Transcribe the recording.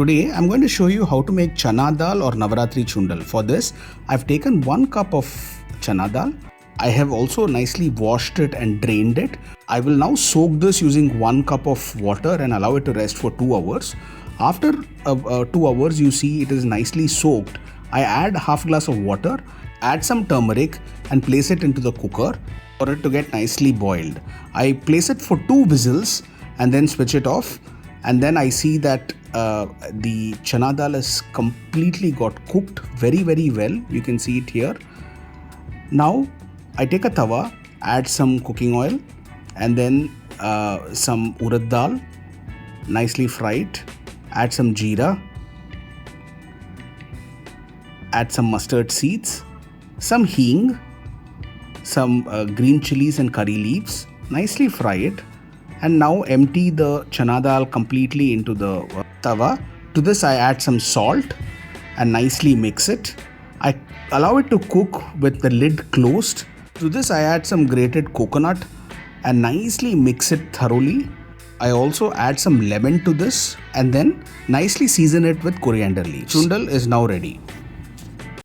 Today I'm going to show you how to make Chana Dal or Navratri Sundal. For this, I've taken 1 cup of Chana Dal. I have also nicely washed it and drained it. I will now soak this using 1 cup of water and allow it to rest for 2 hours. After 2 hours, you see it is nicely soaked. I add half glass of water, add some turmeric and place it into the cooker for it to get nicely boiled. I place it for 2 whistles and then switch it off. And then I see that the Chana Dal is completely got cooked very well. You can see it here. Now I take a tawa, add some cooking oil and then some urad dal, nicely fried, add some jeera, add some mustard seeds, some hing, some green chilies and curry leaves, nicely fry it. And now empty the Chana Dal completely into the tawa. To this I add some salt and nicely mix it. I allow it to cook with the lid closed. To this I add some grated coconut and nicely mix it thoroughly. I also add some lemon to this and then nicely season it with coriander leaves. Sundal is now ready.